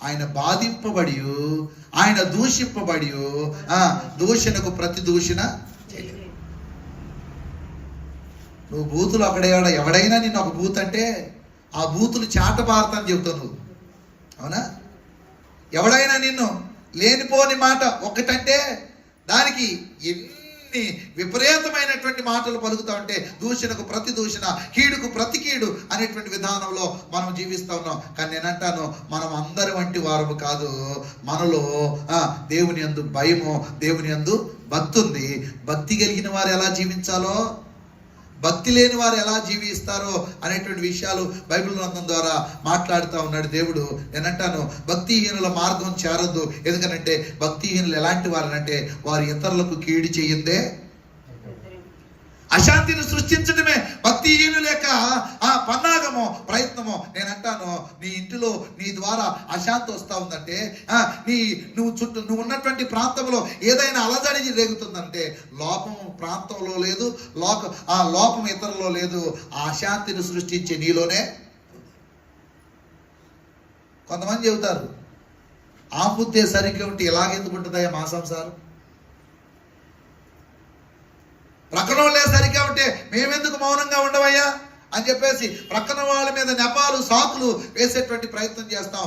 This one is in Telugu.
ఆయన బాధింపబడి, ఆయన దూషింపబడి దూషణకు ప్రతి దూషణ చేయలేదు. నువ్వు బూతులు ఎవడైనా నిన్ను ఒక బూత్ అంటే ఆ బూతులు చాటబారతని చెబుతావు నువ్వు, అవునా? ఎవడైనా నిన్ను లేనిపోని మాట ఒకటంటే దానికి ఎన్ని విపరీతమైనటువంటి మాటలు పలుకుతా ఉంటే దూషణకు ప్రతి దూషణ, కీడుకు ప్రతి కీడు అనేటువంటి విధానంలో మనం జీవిస్తూ ఉన్నాం. కానీ నేనంటాను, మనం అందరి వంటి వారము కాదు. మనలో దేవుని యందు భయము, దేవుని యందు భక్తి ఉంది. భక్తి కలిగిన వారు ఎలా జీవించాలో, భక్తి లేని వారు ఎలా జీవిస్తారో అనేటువంటి విషయాలు బైబిల్ గ్రంథం ద్వారా మాట్లాడుతూ ఉన్నాడు దేవుడు. నేనంటాను, భక్తిహీనుల మార్గం చేరొద్దు. ఎందుకనంటే భక్తిహీనులు ఎలాంటి వారనంటే వారు ఇతరులకు కీడు చేయిందే అశాంతిని సృష్టించడమే భక్తిహీనుల యొక్క పన్నాగమో ప్రయత్నమో. నేనంటాను, నీ ఇంటిలో నీ ద్వారా అశాంతి వస్తూ ఉందంటే, నువ్వు ఉన్నటువంటి ప్రాంతంలో ఏదైనా అలజడి రేగుతుందంటే లోపం ప్రాంతంలో లేదు, లోపం ఇతరులో లేదు, ఆ అశాంతిని సృష్టించే నీలోనే. కొంతమంది చెబుతారు, ఆపుద్దే సరిగ్గా ఉంటే ఎలాగెందుకు ఉంటుందయ్యా మా సంసారం, ప్రక్కన వాళ్ళే సరిగ్గా ఉంటే మేమెందుకు మౌనంగా ఉండవయ్యా అని చెప్పేసి ప్రక్కన వాళ్ళ మీద నెపాలు సాకులు వేసేటువంటి ప్రయత్నం చేస్తాం.